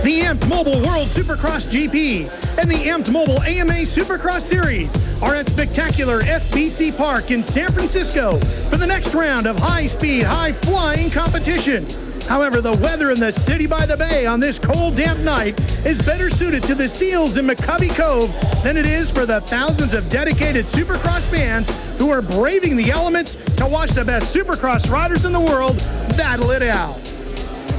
The Amped Mobile World Supercross GP and the Amped Mobile AMA Supercross Series are at spectacular SBC Park in San Francisco for the next round of high-speed, high-flying competition. However, the weather in the city by the bay on this cold, damp night is better suited to the seals in McCovey Cove than it is for the thousands of dedicated Supercross fans who are braving the elements to watch the best Supercross riders in the world battle it out.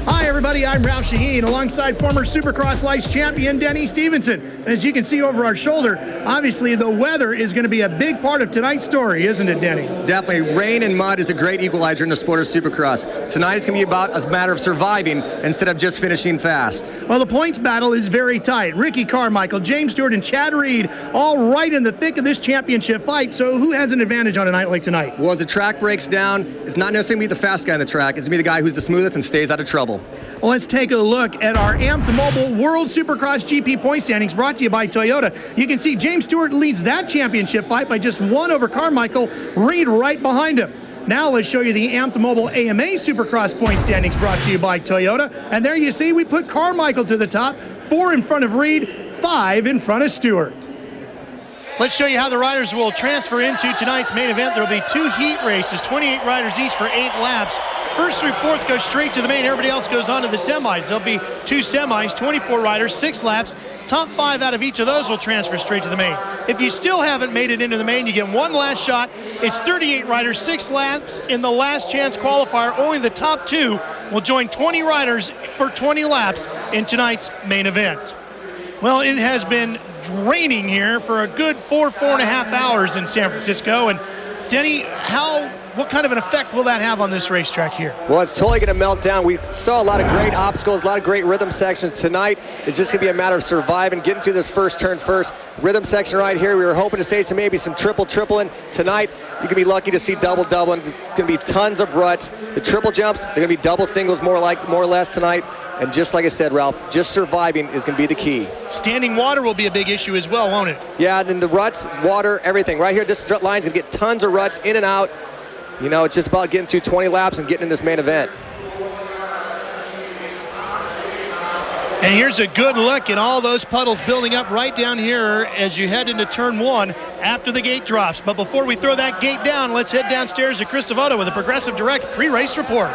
Hi everybody, I'm Ralph Shaheen alongside former Supercross Lights champion Denny Stevenson. And as you can see over our shoulder, obviously the weather is going to be a big part of tonight's story, isn't it, Denny? Definitely. Rain and mud is a great equalizer in the sport of Supercross. Tonight it's going to be about a matter of surviving instead of just finishing fast. Well, the points battle is very tight. Ricky Carmichael, James Stewart, and Chad Reed all right in the thick of this championship fight. So who has an advantage on a night like tonight? Well, as the track breaks down, it's not necessarily going to be the fast guy on the track. It's going to be the guy who's the smoothest and stays out of trouble. Well, let's take a look at our Amped Mobile World Supercross GP point standings brought to you by Toyota. You can see James Stewart leads that championship fight by just one over Carmichael, Reed right behind him. Now let's show you the Amped Mobile AMA Supercross point standings brought to you by Toyota. And there you see we put Carmichael to the top, 4 in front of Reed, 5 in front of Stewart. Let's show you how the riders will transfer into tonight's main event. There will be 2 heat races, 28 riders each for 8 laps. First through 4th goes straight to the main. Everybody else goes on to the semis. There'll be 2 semis, 24 riders, 6 laps. Top 5 out of each of those will transfer straight to the main. If you still haven't made it into the main, you get one last shot. It's 38 riders, 6 laps in the last chance qualifier. Only the top 2 will join 20 riders for 20 laps in tonight's main event. Well, it has been raining here for a good 4.5 hours in San Francisco. And Denny, what kind of an effect will that have on this racetrack here? Well, it's totally going to melt down. We saw a lot of great obstacles, a lot of great rhythm sections. Tonight, it's just going to be a matter of surviving, getting through this first turn first. Rhythm section right here, we were hoping to see maybe some triple-tripling. Tonight, you can be lucky to see double-doubling. There's going to be tons of ruts. The triple jumps, they're going to be double singles more or less tonight. And just like I said, Ralph, just surviving is going to be the key. Standing water will be a big issue as well, won't it? Yeah, and the ruts, water, everything. Right here, this line's going to get tons of ruts in and out. You know, it's just about getting to 20 laps and getting in this main event. And here's a good look at all those puddles building up right down here as you head into turn 1 after the gate drops. But before we throw that gate down, let's head downstairs to Chris Devoto with a Progressive Direct pre-race report.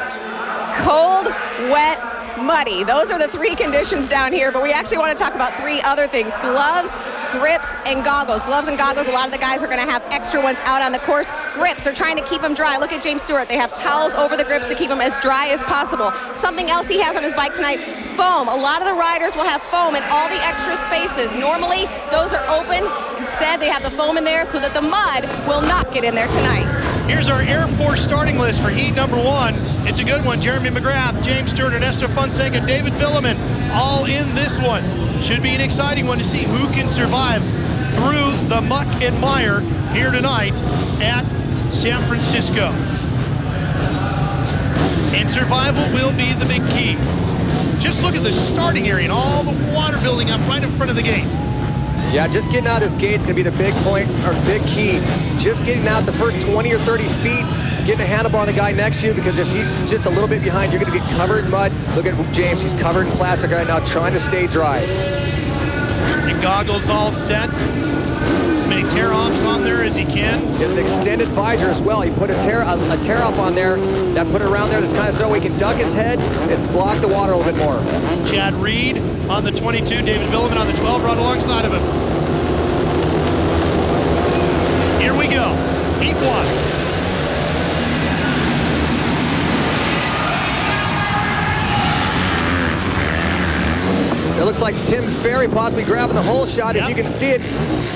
Cold, wet, muddy. Those are the 3 conditions down here, but we actually want to talk about 3 other things: gloves, grips, and goggles. Gloves and goggles, a lot of the guys are going to have extra ones out on the course. Grips are trying to keep them dry. Look at James Stewart. They have towels over the grips to keep them as dry as possible. Something else he has on his bike tonight, foam. A lot of the riders will have foam in all the extra spaces. Normally, those are open. Instead, they have the foam in there so that the mud will not get in there tonight. Here's our Air Force starting list for heat number 1. It's a good one. Jeremy McGrath, James Stewart, Ernesto Fonseca, David Villeman, all in this one. Should be an exciting one to see who can survive through the muck and mire here tonight at San Francisco. And survival will be the big key. Just look at the starting area and all the water building up right in front of the gate. Yeah, just getting out of this gate is going to be the big point, or big key. Just getting out the first 20 or 30 feet, getting a handlebar on the guy next to you, because if he's just a little bit behind, you're going to get covered in mud. Look at James, he's covered in plastic right now, trying to stay dry. The goggles all set. As many tear-offs on there as he can. He has an extended visor as well. He put a tear-off on there, that put it around there, that's kind of so he can duck his head and block the water a little bit more. Chad Reed on the 22, David Villeman on the 12, right alongside of him. Here we go, heat 1. It looks like Tim Ferry possibly grabbing the whole shot, if you can see it.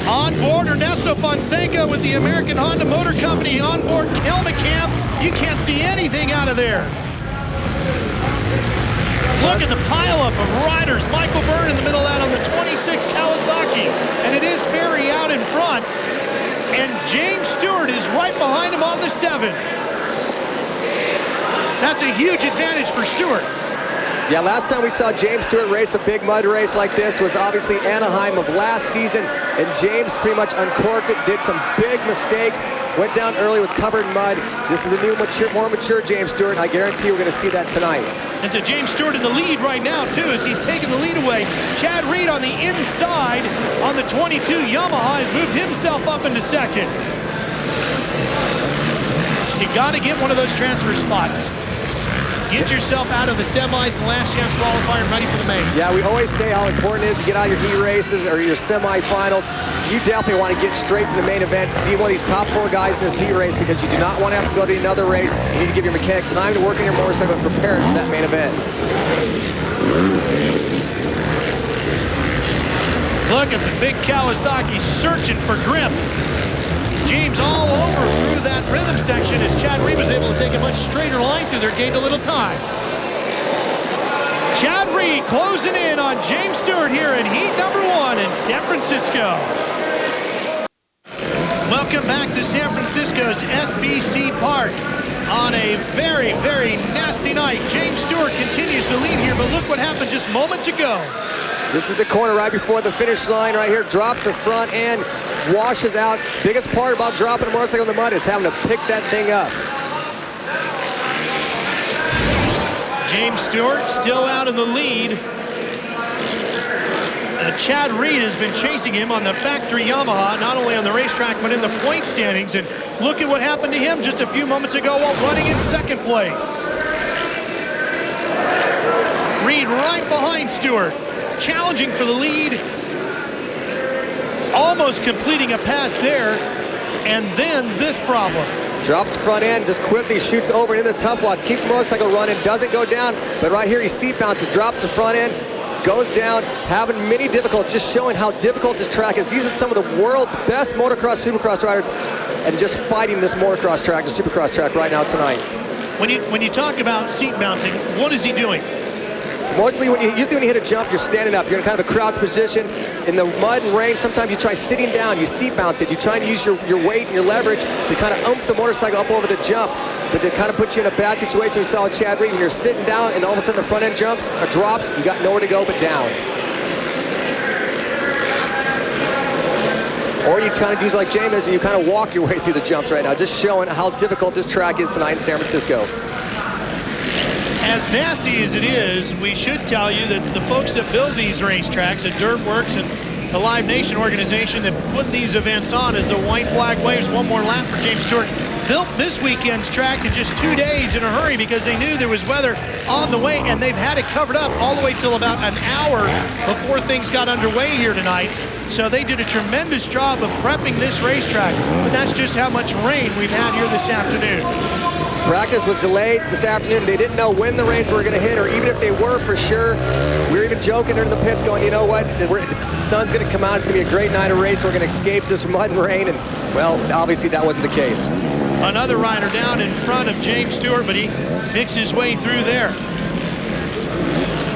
On board, Ernesto Fonseca with the American Honda Motor Company on board helmet cam. You can't see anything out of there. Look at the pileup of riders. Michael Byrne in the middle out on the 26 Kawasaki. And it is Ferry out in front. And James Stewart is right behind him on the 7. That's a huge advantage for Stewart. Yeah, last time we saw James Stewart race a big mud race like this was obviously Anaheim of last season, and James pretty much uncorked it, did some big mistakes, went down early, was covered in mud. This is the new, more mature James Stewart, and I guarantee we're going to see that tonight. And so James Stewart in the lead right now, too, as he's taking the lead away. Chad Reed on the inside on the 22 Yamaha has moved himself up into second. You got to get one of those transfer spots. Get yourself out of the semis, last chance qualifier, and ready for the main. Yeah, we always say how important it is to get out of your heat races or your semifinals. You definitely want to get straight to the main event, be one of these top 4 guys in this heat race, because you do not want to have to go to another race. You need to give your mechanic time to work on your motorcycle and prepare it for that main event. Look at the big Kawasaki searching for grip. James all over through that rhythm section as Chad Reed was able to take a much straighter line through there, gained a little time. Chad Reed closing in on James Stewart here in heat number 1 in San Francisco. Welcome back to San Francisco's SBC Park on a very, very nasty night. James Stewart continues to lead here, but look what happened just moments ago. This is the corner right before the finish line right here. Drops the front end, washes out. Biggest part about dropping a motorcycle in the mud is having to pick that thing up. James Stewart still out in the lead. Chad Reed has been chasing him on the factory Yamaha, not only on the racetrack, but in the point standings. And look at what happened to him just a few moments ago while running in second place. Reed right behind Stewart, challenging for the lead, almost completing a pass there, and then this problem. Drops the front end, just quickly shoots over into the tough block, keeps the motorcycle running, doesn't go down, but right here he seat bounces, drops the front end, goes down, having many difficulties, just showing how difficult this track is. These are some of the world's best motocross, supercross riders, and just fighting this motocross track, the supercross track right now tonight. When you talk about seat bouncing, what is he doing? Mostly usually when you hit a jump, you're standing up. You're in kind of a crouch position. In the mud and rain, sometimes you try sitting down, you seat bounce it. You try to use your weight and your leverage to kind of oomph the motorcycle up over the jump. But to kind of put you in a bad situation, we saw with Chad Reed, when you're sitting down and all of a sudden the front end jumps or drops, you got nowhere to go but down. Or you kind of do like James and you kind of walk your way through the jumps right now, just showing how difficult this track is tonight in San Francisco. As nasty as it is, we should tell you that the folks that build these racetracks at Dirtworks and the Live Nation organization that put these events on, as the white flag waves one more lap for James Stewart, built this weekend's track in just 2 days in a hurry because they knew there was weather on the way, and they've had it covered up all the way till about an hour before things got underway here tonight. So they did a tremendous job of prepping this racetrack, but that's just how much rain we've had here this afternoon. Practice was delayed this afternoon. They didn't know when the rains were going to hit, or even if they were for sure. We were even joking during the pits going, you know what, the sun's going to come out. It's going to be a great night of race. We're going to escape this mud and rain. And, well, obviously that wasn't the case. Another rider down in front of James Stewart, but he picks his way through there.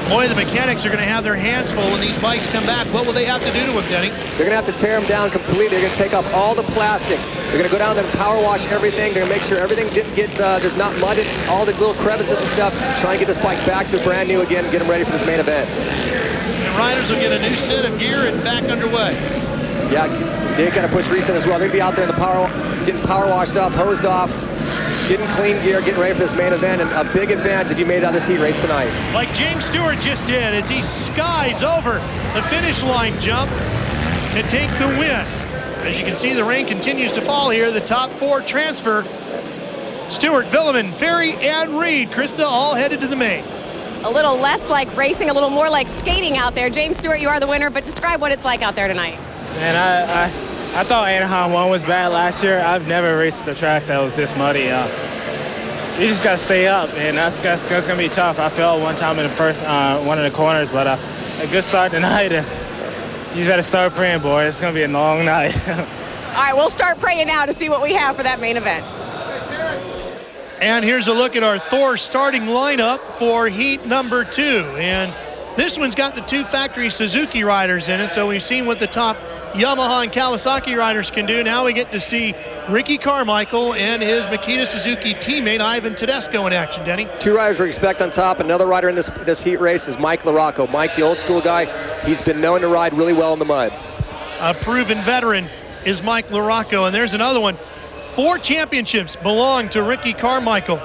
Boy, the mechanics are going to have their hands full when these bikes come back. What will they have to do to them, Denny? They're going to have to tear them down completely. They're going to take off all the plastic. They're going to go down there and power wash everything. They're going to make sure everything didn't get, there's not mud in all the little crevices and stuff. Try and get this bike back to brand new again and get them ready for this main event. And riders will get a new set of gear and back underway. Yeah, they got to push reset as well. They'll be out there in the power, getting power washed off, hosed off, getting clean gear, getting ready for this main event, and a big advantage if you made it out of this heat race tonight. Like James Stewart just did as he skies over the finish line jump to take the win. As you can see, the rain continues to fall here. The top 4 transfer. Stewart, Villeman, Ferry, and Reed. Krista all headed to the main. A little less like racing, a little more like skating out there. James Stewart, you are the winner, but describe what it's like out there tonight. Man, I thought Anaheim 1 was bad last year. I've never raced a track that was this muddy. You just got to stay up, and that's going to be tough. I fell one time in the first one of the corners, but a good start tonight. And you got to start praying, boy. It's going to be a long night. All right, we'll start praying now to see what we have for that main event. And here's a look at our Thor starting lineup for heat number 2. And this one's got the 2 factory Suzuki riders in it, so we've seen what the top Yamaha and Kawasaki riders can do. Now we get to see Ricky Carmichael and his Makita Suzuki teammate Ivan Tedesco in action, Denny. 2 riders we expect on top. Another rider in this heat race is Mike LaRocco. Mike, the old school guy, he's been known to ride really well in the mud. A proven veteran is Mike LaRocco, and there's another one. 4 championships belong to Ricky Carmichael.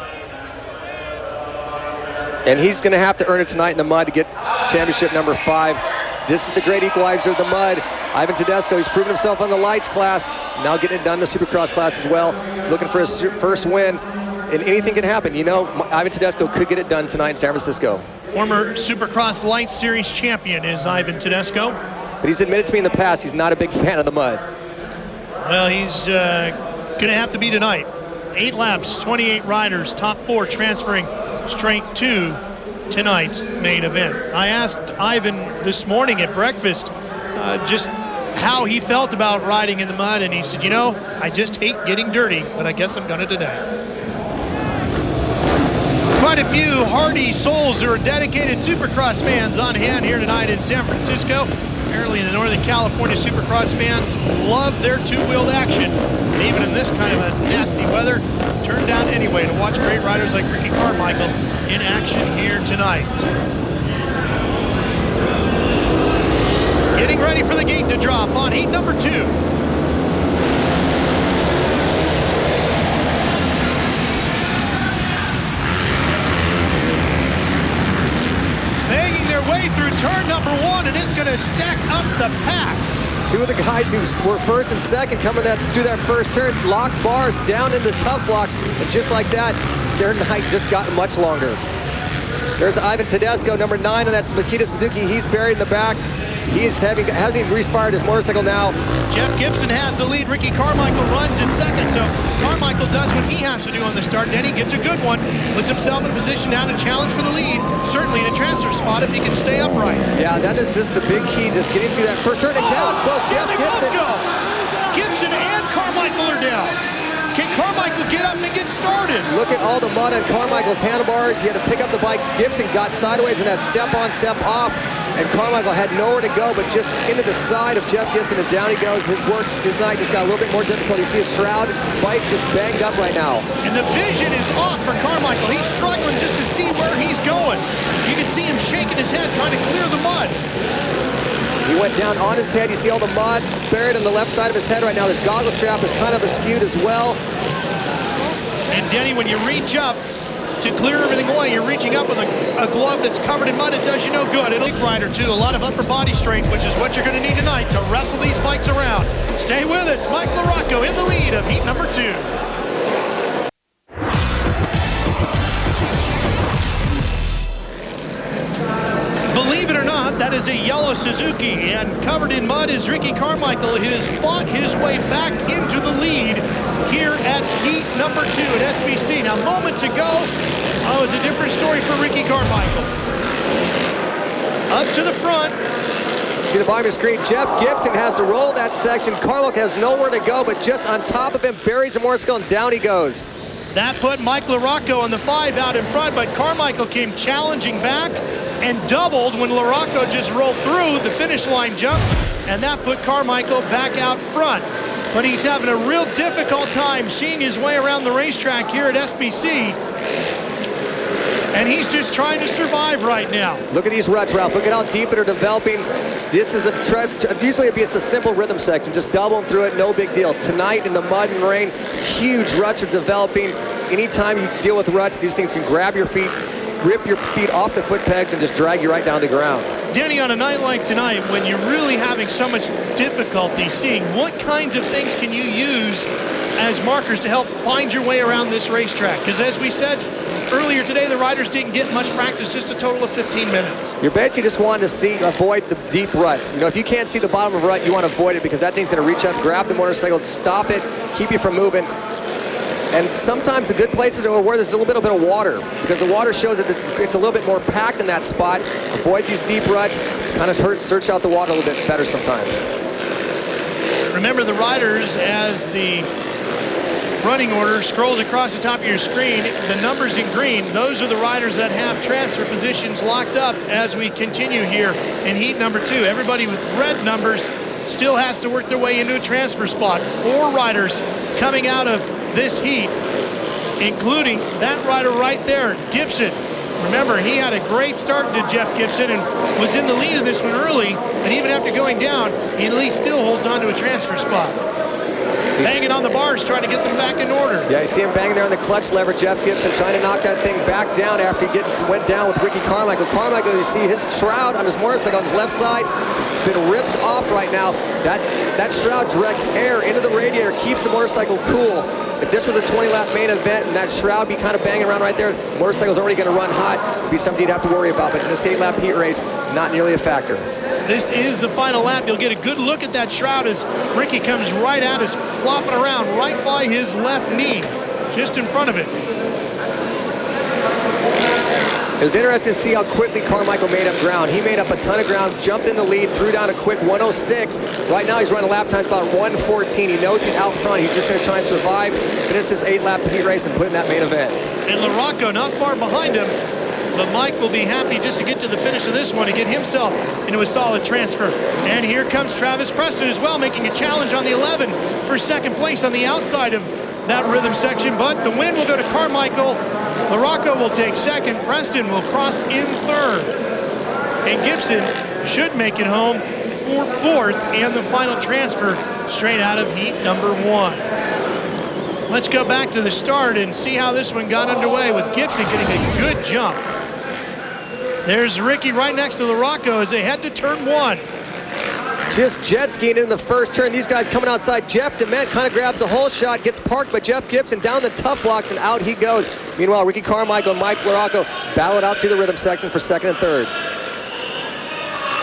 And he's going to have to earn it tonight in the mud to get championship number 5. This is the great equalizer of the mud. Ivan Tedesco, he's proven himself on the lights class, now getting it done in the Supercross class as well. He's looking for his first win, and anything can happen. You know, Ivan Tedesco could get it done tonight in San Francisco. Former Supercross Light Series champion is Ivan Tedesco. But he's admitted to me in the past he's not a big fan of the mud. Well, he's going to have to be tonight. 8 laps, 28 riders, top 4 transferring straight to tonight's main event. I asked Ivan this morning at breakfast just how he felt about riding in the mud, and he said, you know, I just hate getting dirty, but I guess I'm gonna today. Quite a few hardy souls who are dedicated Supercross fans on hand here tonight in San Francisco. Apparently the Northern California Supercross fans love their 2-wheeled action. And even in this kind of a nasty weather, turn down anyway to watch great riders like Ricky Carmichael in action here tonight. Getting ready for the gate to drop on heat number 2. Making their way through turn number 1, and it's going to stack up the pack. 2 of the guys who were first and second coming through that first turn, locked bars down into tough blocks, and just like that, their night just got much longer. There's Ivan Tedesco, number 9 on that Makita Suzuki. He's buried in the back. Hasn't even resfired his motorcycle now. Jeff Gibson has the lead. Ricky Carmichael runs in second, so Carmichael does what he has to do on the start. Then he gets a good one, puts himself in position now to challenge for the lead, certainly in a transfer spot if he can stay upright. Yeah, that is just the big key, just getting through that first turn and down goes Jeff Gibson. Gibson and Carmichael are down. Can Carmichael get up and get started? Look at all the mud on Carmichael's handlebars. He had to pick up the bike. Gibson got sideways and a step on, step off. And Carmichael had nowhere to go but just into the side of Jeff Gibson, and down he goes. His night just got a little bit more difficult. You see his shroud bike just banged up right now. And the vision is off for Carmichael. He's struggling just to see where he's going. You can see him shaking his head trying to clear the mud. He went down on his head. You see all the mud buried on the left side of his head right now. His goggle strap is kind of askewed as well. And Denny, when you reach up to clear everything away, you're reaching up with a glove that's covered in mud. It does you no good. It'll rider too. A lot of upper body strength, which is what you're going to need tonight to wrestle these bikes around. Stay with us. Mike LaRocco in the lead of heat number 2. Believe it or not, that is a yellow Suzuki, and covered in mud is Ricky Carmichael. He has fought his way back into the lead here at heat number 2 at SBC. Now, moments ago, it was a different story for Ricky Carmichael. Up to the front. See the bottom of the screen, Jeff Gibson has to roll that section. Carmichael has nowhere to go, but just on top of him, buries the motorcycle, and down he goes. That put Mike LaRocco on the 5 out in front, but Carmichael came challenging back and doubled when LaRocco just rolled through the finish line jump, and that put Carmichael back out front. But he's having a real difficult time seeing his way around the racetrack here at SBC, and he's just trying to survive right now. Look at these ruts, Ralph. Look at how deep they're developing. This is usually it'd be a simple rhythm section. Just double them through it, no big deal. Tonight in the mud and rain, huge ruts are developing. Anytime you deal with ruts, these things can grab your feet, rip your feet off the foot pegs, and just drag you right down to the ground. Denny, on a night like tonight, when you're really having so much difficulty seeing what kinds of things can you use as markers to help find your way around this racetrack? Because as we said earlier today, the riders didn't get much practice, just a total of 15 minutes. You're basically just wanting to avoid the deep ruts. You know, if you can't see the bottom of a rut, you want to avoid it because that thing's going to reach up, grab the motorcycle, stop it, keep you from moving. And sometimes the good places are where there's a little bit of water, because the water shows that it's a little bit more packed in that spot. Avoid these deep ruts, kind of search out the water a little bit better sometimes. Remember the riders, as the running order scrolls across the top of your screen, the numbers in green, those are the riders that have transfer positions locked up as we continue here in heat number 2. Everybody with red numbers still has to work their way into a transfer spot. 4 riders coming out of this heat, including that rider right there, Gibson. Remember, he had a great start to Jeff Gibson and was in the lead of this one early, and even after going down, he at least still holds on to a transfer spot. Banging on the bars, trying to get them back in order. Yeah, you see him banging there on the clutch lever. Jeff Gibson trying to knock that thing back down after he went down with Ricky Carmichael. Carmichael, you see his shroud on his motorcycle on his left side has been ripped off right now. That shroud directs air into the radiator, keeps the motorcycle cool. If this was a 20-lap main event and that shroud be kind of banging around right there, the motorcycle's already going to run hot. It'd be something you'd have to worry about. But in this 8-lap heat race, not nearly a factor. This is the final lap. You'll get a good look at that shroud as Ricky comes right at us, flopping around right by his left knee, just in front of it. It was interesting to see how quickly Carmichael made up ground. He made up a ton of ground, jumped in the lead, threw down a quick 106. Right now he's running lap times about 114. He knows he's out front. He's just going to try and survive, finish this 8-lap heat race and put in that main event. And LaRocco not far behind him. But Mike will be happy just to get to the finish of this one and get himself into a solid transfer. And here comes Travis Preston as well, making a challenge on the 11 for second place on the outside of that rhythm section. But the win will go to Carmichael. LaRocco will take second. Preston will cross in third. And Gibson should make it home for fourth and the final transfer straight out of heat number 1. Let's go back to the start and see how this one got underway with Gibson getting a good jump. There's Ricky right next to LaRocco as they head to turn 1. Just jet skiing into the first turn. These guys coming outside. Jeff DeMent kind of grabs a hole shot, gets parked by Jeff Gibson down the tough blocks, and out he goes. Meanwhile, Ricky Carmichael and Mike LaRocco battle it out to the rhythm section for second and third.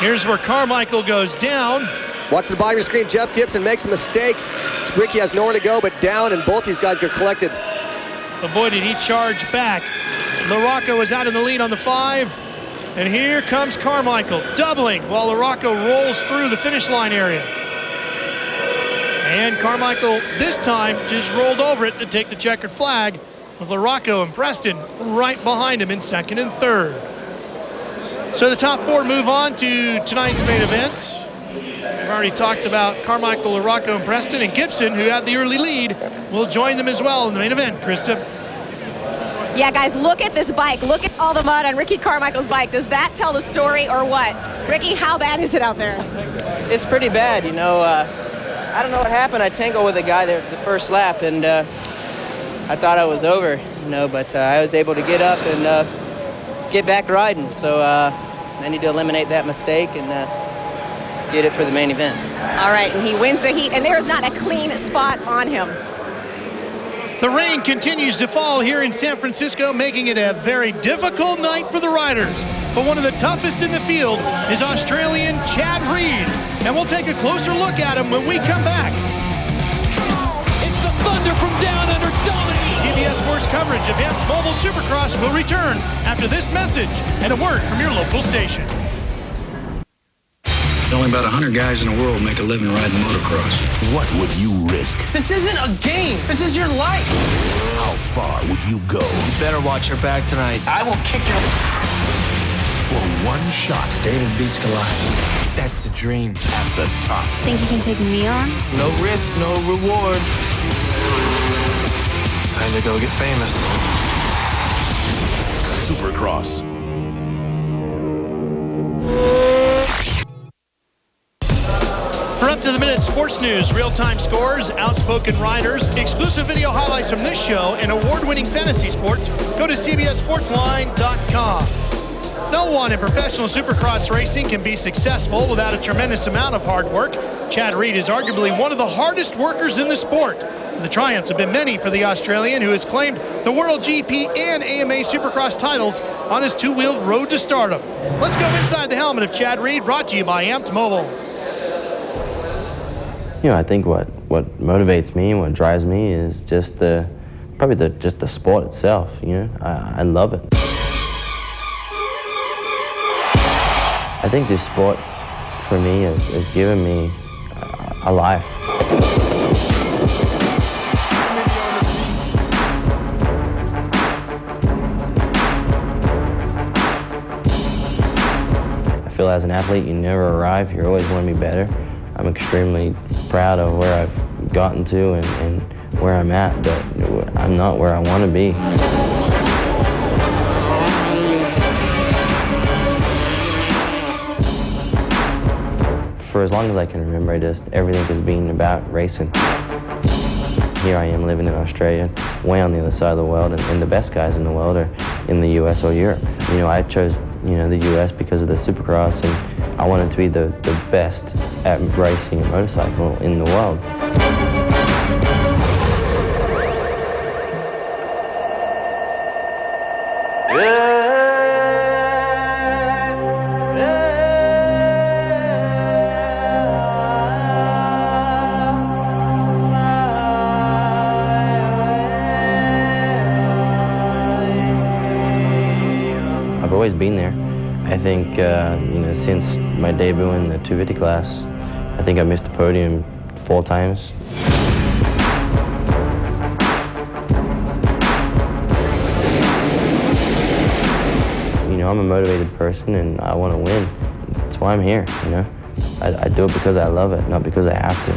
Here's where Carmichael goes down. Watch the bottom of your screen. Jeff Gibson makes a mistake. Ricky has nowhere to go but down, and both these guys get collected. But boy, did he charge back. LaRocco is out in the lead on the 5. And here comes Carmichael, doubling while LaRocco rolls through the finish line area. And Carmichael, this time, just rolled over it to take the checkered flag, with LaRocco and Preston right behind him in second and third. So the top 4 move on to tonight's main event. We've already talked about Carmichael, LaRocco, and Preston, and Gibson, who had the early lead, will join them as well in the main event. Krista. Yeah, guys, look at this bike. Look at all the mud on Ricky Carmichael's bike. Does that tell the story or what? Ricky, how bad is it out there? It's pretty bad, you know. I don't know what happened. I tangled with a guy there the first lap, and I thought I was over, you know, but I was able to get up and get back riding. So I need to eliminate that mistake and get it for the main event. All right, and he wins the heat, and there's not a clean spot on him. The rain continues to fall here in San Francisco, making it a very difficult night for the riders. But one of the toughest in the field is Australian Chad Reed. And we'll take a closer look at him when we come back. It's the Thunder from down under, dominating. CBS Sports coverage of Amped Mobile Supercross will return after this message and a word from your local station. Only about 100 guys in the world make a living riding motocross. What would you risk? This isn't a game. This is your life. How far would you go? You better watch your back tonight. I will kick your... For one shot, David beats Goliath. That's the dream. at the top. Think you can take me on? No risks, no rewards. Time to go get famous. Supercross. For up-to-the-minute sports news, real-time scores, outspoken riders, exclusive video highlights from this show, and award-winning fantasy sports, go to CBSSportsline.com. No one in professional Supercross racing can be successful without a tremendous amount of hard work. Chad Reed is arguably one of the hardest workers in the sport. The triumphs have been many for the Australian, who has claimed the World GP and AMA Supercross titles on his two-wheeled road to stardom. Let's go inside the helmet of Chad Reed, brought to you by Amped Mobile. You know, I think what motivates me and what drives me is just the sport itself. You know, I love it. I think this sport, for me, has given me a life. I feel as an athlete, you never arrive. You always want to be better. I'm extremely proud of where I've gotten to and where I'm at, but I'm not where I want to be. For as long as I can remember, everything has been about racing. Here I am living in Australia, way on the other side of the world, and the best guys in the world are in the US or Europe. You know, I chose, the US because of the Supercross, and I wanted to be the best at racing a motorcycle in the world. I've always been there. I think, since my debut in the 250 class, I think I missed the podium 4 times. I'm a motivated person and I want to win. That's why I'm here, I do it because I love it, not because I have to.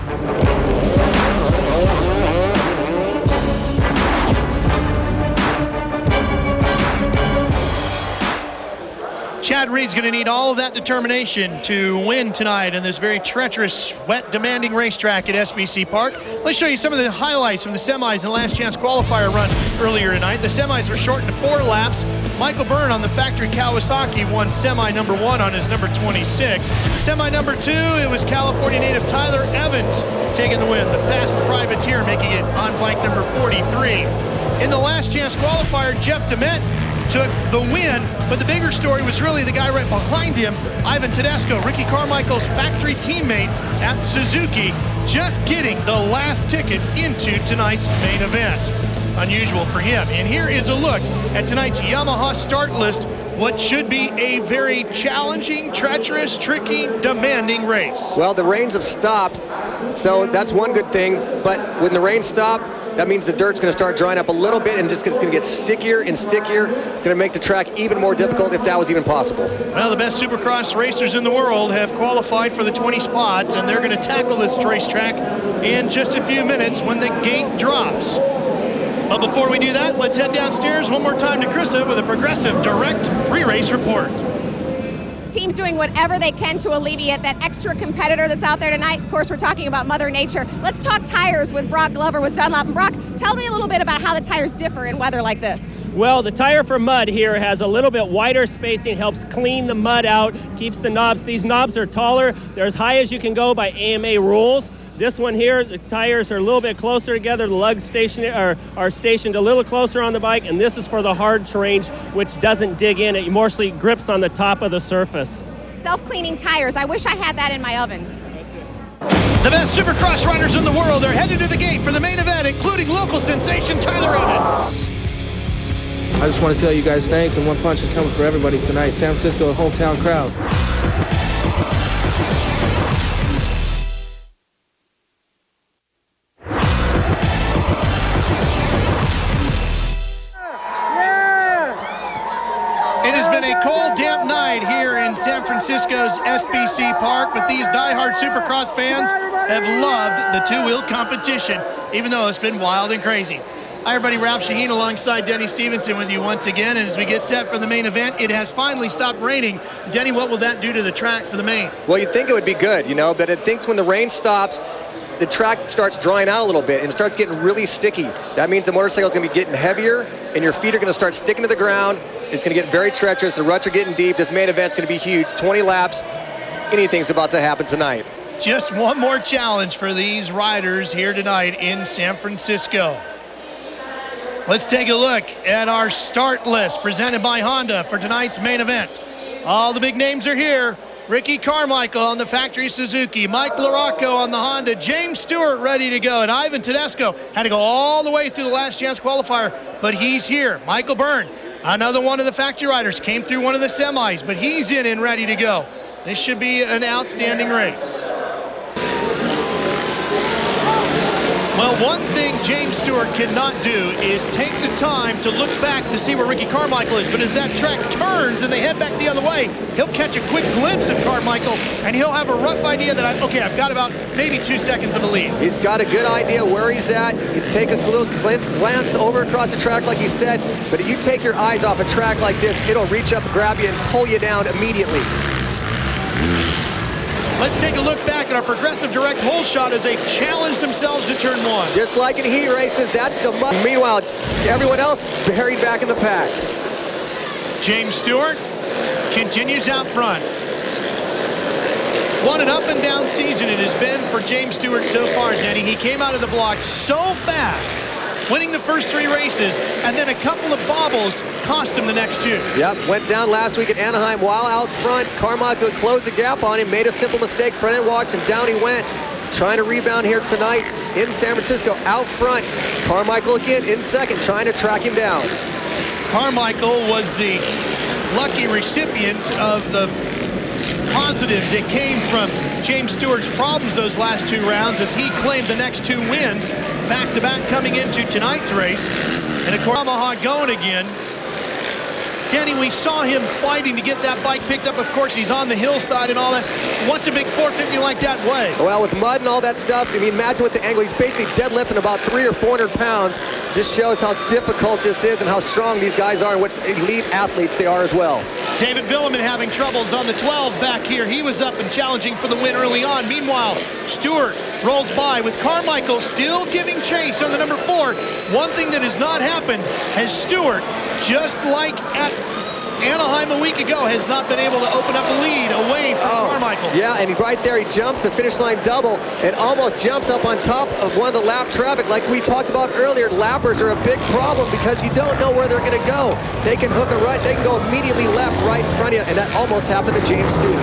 Chad Reed's going to need all of that determination to win tonight in this very treacherous, wet, demanding racetrack at SBC Park. Let's show you some of the highlights from the semis and last chance qualifier run earlier tonight. The semis were shortened to 4 laps. Michael Byrne on the factory Kawasaki won semi number 1 on his number 26. Semi number 2, it was California native Tyler Evans taking the win, the fast privateer making it on bike number 43. In the last chance qualifier, Jeff DeMett took the win, but the bigger story was really the guy right behind him, Ivan Tedesco, Ricky Carmichael's factory teammate at Suzuki, just getting the last ticket into tonight's main event. Unusual for him. And here is a look at tonight's Yamaha start list, what should be a very challenging, treacherous, tricky, demanding race. Well, the rains have stopped, so that's one good thing, but when the rain stopped, that means the dirt's going to start drying up a little bit and just it's going to get stickier and stickier. It's going to make the track even more difficult if that was even possible. Well, the best Supercross racers in the world have qualified for the 20 spots, and they're going to tackle this racetrack in just a few minutes when the gate drops. But before we do that, let's head downstairs one more time to Krista with a Progressive Direct pre-race report. Teams doing whatever they can to alleviate that extra competitor that's out there tonight. Of course, we're talking about Mother Nature. Let's talk tires with Brock Glover with Dunlop. And Brock, tell me a little bit about how the tires differ in weather like this. Well, the tire for mud here has a little bit wider spacing, helps clean the mud out, keeps the knobs. These knobs are taller. They're as high as you can go by AMA rules. This one here, the tires are a little bit closer together. The lugs are stationed a little closer on the bike, and this is for the hard terrain, which doesn't dig in. It mostly grips on the top of the surface. Self-cleaning tires. I wish I had that in my oven. The best Supercross riders in the world are headed to the gate for the main event, including local sensation Tyler Evans. I just want to tell you guys thanks, and one punch is coming for everybody tonight. San Francisco, hometown crowd. It has been a cold, damp night here in San Francisco's SBC Park, but these diehard Supercross fans have loved the two-wheel competition, even though it's been wild and crazy. Hi, everybody. Ralph Shaheen alongside Denny Stevenson with you once again. And as we get set for the main event, it has finally stopped raining. Denny, what will that do to the track for the main? Well, you'd think it would be good, but I think when the rain stops, the track starts drying out a little bit and starts getting really sticky. That means the motorcycle is going to be getting heavier and your feet are going to start sticking to the ground. It's going to get very treacherous. The ruts are getting deep. This main event's going to be huge. 20 laps. Anything's about to happen tonight. Just one more challenge for these riders here tonight in San Francisco. Let's take a look at our start list presented by Honda for tonight's main event. All the big names are here. Ricky Carmichael on the factory Suzuki, Mike Larocco on the Honda, James Stewart ready to go, and Ivan Tedesco had to go all the way through the last chance qualifier, but he's here. Michael Byrne, another one of the factory riders, came through one of the semis, but he's in and ready to go. This should be an outstanding race. Well, one thing James Stewart cannot do is take the time to look back to see where Ricky Carmichael is. But as that track turns and they head back the other way, he'll catch a quick glimpse of Carmichael, and he'll have a rough idea that, I've got about maybe 2 seconds of a lead. He's got a good idea where he's at. You can take a little glance over across the track like he said, but if you take your eyes off a track like this, it'll reach up, grab you, and pull you down immediately. Let's take a look back at our progressive direct hole shot as they challenge themselves in turn 1. Just like in heat races, that's the mud. Meanwhile, everyone else buried back in the pack. James Stewart continues out front. What an up and down season it has been for James Stewart so far, Denny. He came out of the block so fast, winning the first 3 races, and then a couple of bobbles cost him the next 2. Yep, went down last week at Anaheim while out front. Carmichael closed the gap on him, made a simple mistake, front end watch, and down he went. Trying to rebound here tonight in San Francisco, out front. Carmichael again in second, trying to track him down. Carmichael was the lucky recipient of the positives that came from James Stewart's problems those last 2 rounds as he claimed the next 2 wins back-to-back coming into tonight's race. And of course, Yamaha going again. Denny, we saw him fighting to get that bike picked up. Of course, he's on the hillside and all that. What's a big 450 like that weigh? Well, with mud and all that stuff, I mean, imagine with the angle. He's basically deadlifting about 300 or 400 pounds. Just shows how difficult this is and how strong these guys are and what elite athletes they are as well. David Villeman having troubles on the 12 back here. He was up and challenging for the win early on. Meanwhile, Stewart rolls by with Carmichael still giving chase on the number 4. One thing that has not happened has Stewart, just like at Anaheim a week ago, has not been able to open up a lead away from Carmichael. Yeah, and right there he jumps the finish line double and almost jumps up on top of one of the lap traffic. Like we talked about earlier, lappers are a big problem because you don't know where they're going to go. They can hook a right, they can go immediately left right in front of you, and that almost happened to James Stewart.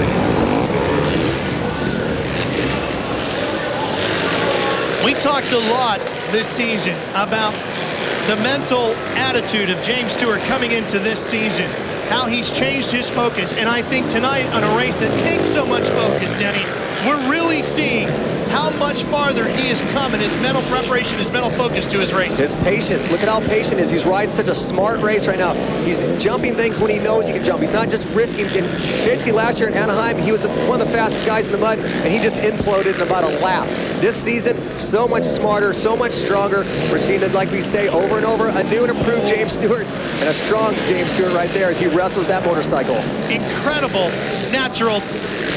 We talked a lot this season about the mental attitude of James Stewart coming into this season, how he's changed his focus, and I think tonight on a race that takes so much focus, Denny, we're really seeing how much farther he has come in his mental preparation, his mental focus to his race. His patience. Look at how patient he is. He's riding such a smart race right now. He's jumping things when he knows he can jump. He's not just risking. And basically, last year in Anaheim, he was one of the fastest guys in the mud, and he just imploded in about a lap. This season, so much smarter, so much stronger. We're seeing it, like we say, over and over. A new and improved James Stewart, and a strong James Stewart right there as he wrestles that motorcycle. Incredible natural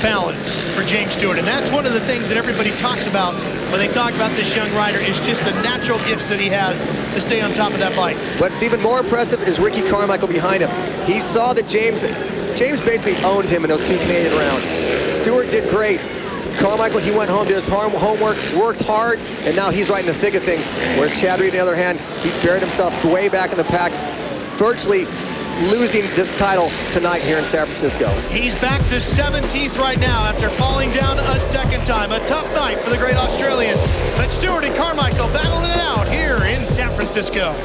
balance for James Stewart, and that's one of the things that everybody talks about when they talk about this young rider, is just the natural gifts that he has to stay on top of that bike. What's even more impressive is Ricky Carmichael behind him. He saw that James basically owned him in those 2 Canadian rounds. Stewart did great. Carmichael, he went home, did his homework, worked hard, and now he's right in the thick of things. Whereas Chad Reed, on the other hand, he's buried himself way back in the pack, virtually losing this title tonight here in San Francisco. He's back to 17th right now after falling down a second time. A tough night for the great Australian. But Stewart and Carmichael battling it out here in San Francisco.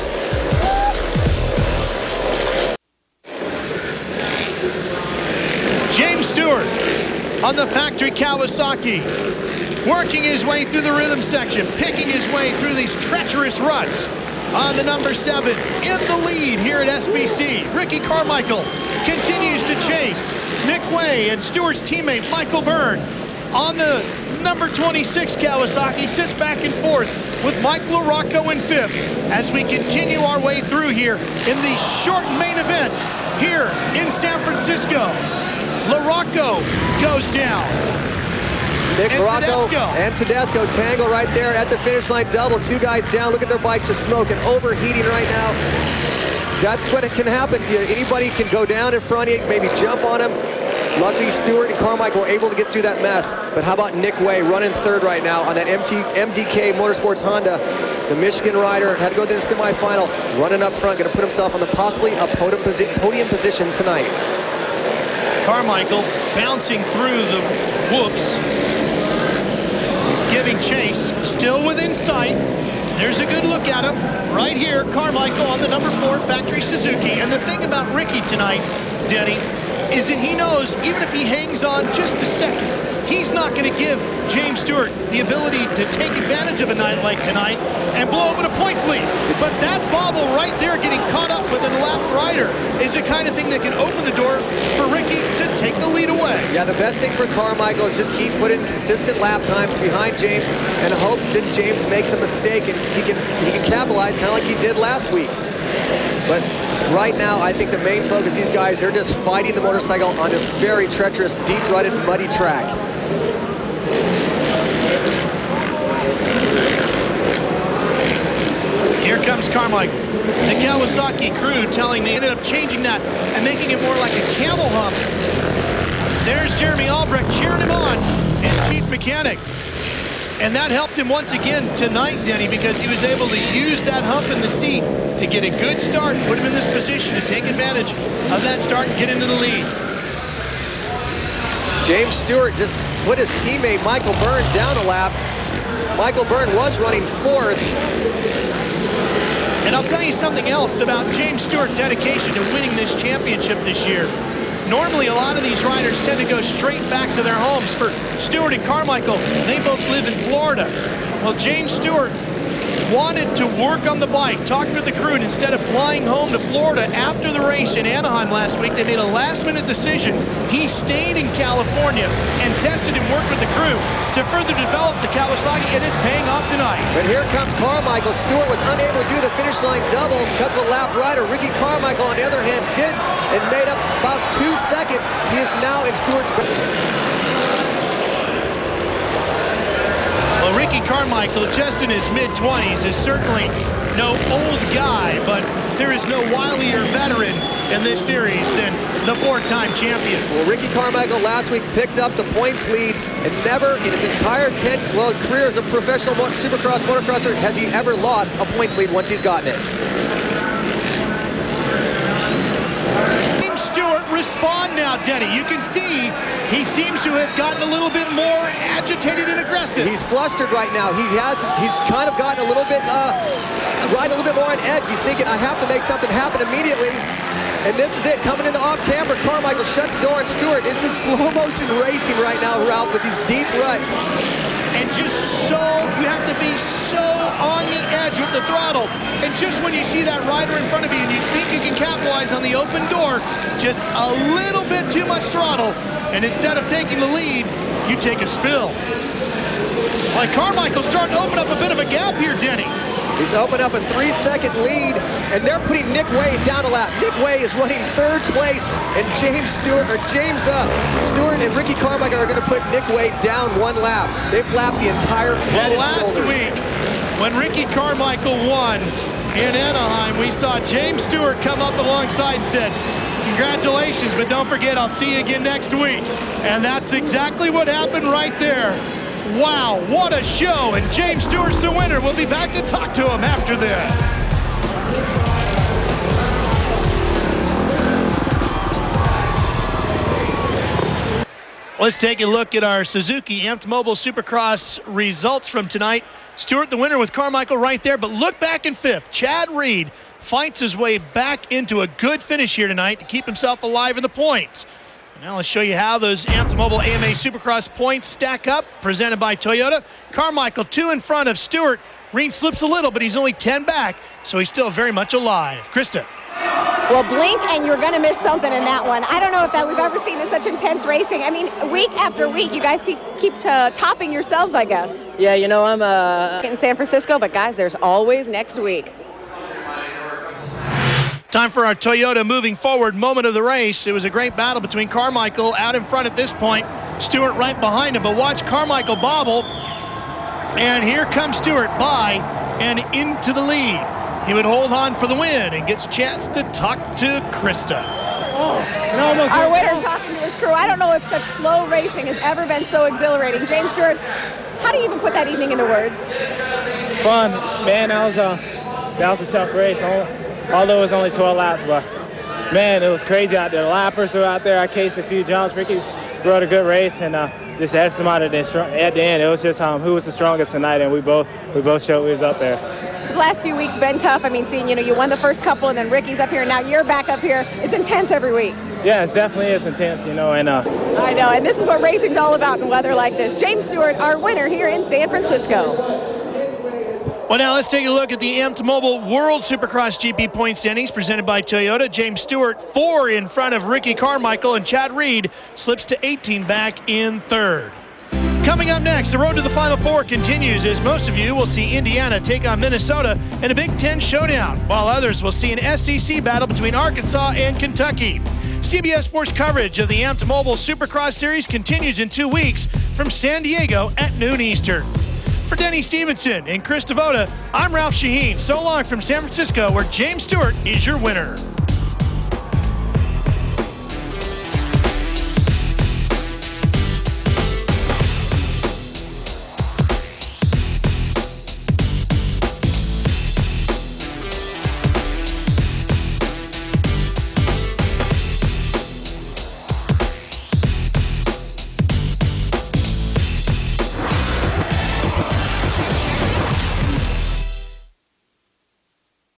James Stewart on the factory Kawasaki, working his way through the rhythm section, picking his way through these treacherous ruts. On the number 7, in the lead here at SBC, Ricky Carmichael continues to chase Nick Way and Stewart's teammate Michael Byrne. On the number 26 Kawasaki, sits back and forth with Mike LaRocco in 5th as we continue our way through here in the short main event here in San Francisco. LaRocco goes down. Nick LaRocco and Tedesco tangle right there at the finish line double. 2 guys down. Look at their bikes just smoking, overheating right now. That's what can happen to you. Anybody can go down in front of you, maybe jump on him. Luckily, Stewart and Carmichael were able to get through that mess. But how about Nick Way running 3rd right now on that MDK Motorsports Honda? The Michigan rider had to go to the semifinal, running up front, going to put himself on the possibly a podium position tonight. Carmichael bouncing through the whoops, giving chase, still within sight. There's a good look at him right here. Carmichael on the number 4 factory Suzuki. And the thing about Ricky tonight, Denny, is that he knows even if he hangs on just a second, he's not going to give James Stewart the ability to take advantage of a night like tonight and blow open a points lead. But that bobble right there getting caught up with a lap rider is the kind of thing that can open the door for Ricky to take the lead away. Yeah, the best thing for Carmichael is just keep putting consistent lap times behind James and hope that James makes a mistake and he can capitalize kind of like he did last week. But right now, I think the main focus, these guys, they're just fighting the motorcycle on this very treacherous, deep-rutted, muddy track. Here comes Carmichael. The Kawasaki crew telling me ended up changing that and making it more like a camel hump. There's Jeremy Albrecht cheering him on, his chief mechanic. And that helped him once again tonight, Denny, because he was able to use that hump in the seat to get a good start, put him in this position to take advantage of that start and get into the lead. James Stewart just put his teammate Michael Byrne down a lap. Michael Byrne was running fourth. And I'll tell you something else about James Stewart's dedication to winning this championship this year. Normally, a lot of these riders tend to go straight back to their homes. For Stewart and Carmichael, they both live in Florida. Well, James Stewart wanted to work on the bike, talked with the crew, and instead of flying home to Florida after the race in Anaheim last week, they made a last-minute decision. He stayed in California and tested and worked with the crew to further develop the Kawasaki, and it's paying off tonight. But here comes Carmichael. Stewart was unable to do the finish line double because of a lap rider. Ricky Carmichael, on the other hand, did and made up about 2 seconds. He is now in Stewart's... Well, Ricky Carmichael, just in his mid-20s, is certainly no old guy, but there is no wilier veteran in this series than the four-time champion. Well, Ricky Carmichael last week picked up the points lead and never in his entire career as a professional Supercross motocrosser has he ever lost a points lead once he's gotten it. Stewart respond now, Denny. You can see he seems to have gotten a little bit more agitated and aggressive. He's flustered right now. He's kind of gotten a little bit riding a little bit more on edge. He's thinking, I have to make something happen immediately. And this is it, coming in the off-camera. Carmichael shuts the door on Stewart. This is slow-motion racing right now, Ralph, with these deep ruts. And just so, you have to be so on the edge with the throttle. And just when you see that rider in front of you and you think you can capitalize on the open door, just a little bit too much throttle, and instead of taking the lead, you take a spill. Like Carmichael's starting to open up a bit of a gap here, Denny. He's opened up a 3-second lead, and they're putting Nick Way down a lap. Nick Way is running third place, and James Stewart and Ricky Carmichael are going to put Nick Way down one lap. They've lapped the entire head and shoulders. Last week, when Ricky Carmichael won in Anaheim, we saw James Stewart come up alongside and said, congratulations, but don't forget, I'll see you again next week. And that's exactly what happened right there. Wow, what a show, and James Stewart's the winner. We'll be back to talk to him after this. Let's take a look at our Suzuki Amped Mobile Supercross results from tonight. Stewart the winner with Carmichael right there, but look back in fifth. Chad Reed fights his way back into a good finish here tonight to keep himself alive in the points. Now let's show you how those Amped Mobile AMA Supercross points stack up, presented by Toyota. Carmichael 2 in front of Stewart. Reed slips a little, but he's only 10 back, so he's still very much alive. Krista. Well, blink and you're going to miss something in that one. I don't know if that we've ever seen in such intense racing. I mean, week after week, you guys keep topping yourselves, I guess. Yeah, you know, I'm in San Francisco, but guys, there's always next week. Time for our Toyota moving forward moment of the race. It was a great battle between Carmichael out in front at this point, Stewart right behind him, but watch Carmichael bobble, and here comes Stewart by and into the lead. He would hold on for the win and gets a chance to talk to Krista. Our winner talking to his crew. I don't know if such slow racing has ever been so exhilarating. James Stewart, how do you even put that evening into words? Fun, man. That was a tough race. Although it was only 12 laps, but man, it was crazy out there. The lappers were out there. I cased a few jumps. Ricky rode a good race and just edged him out at the end. It was just who was the strongest tonight, and we both showed we was up there. The last few weeks been tough. I mean, seeing you won the first couple, and then Ricky's up here, and now you're back up here. It's intense every week. Yeah, it definitely is intense, you know, and I know, and this is what racing's all about in weather like this. James Stewart, our winner here in San Francisco. Well, now let's take a look at the Amped Mobile World Supercross GP point standings presented by Toyota. James Stewart 4 in front of Ricky Carmichael, and Chad Reed slips to 18 back in third. Coming up next, the road to the Final Four continues as most of you will see Indiana take on Minnesota in a Big Ten showdown, while others will see an SEC battle between Arkansas and Kentucky. CBS Sports coverage of the Amped Mobile Supercross Series continues in 2 weeks from San Diego at noon Eastern. For Denny Stevenson and Chris Devoda, I'm Ralph Shaheen. So long from San Francisco, where James Stewart is your winner.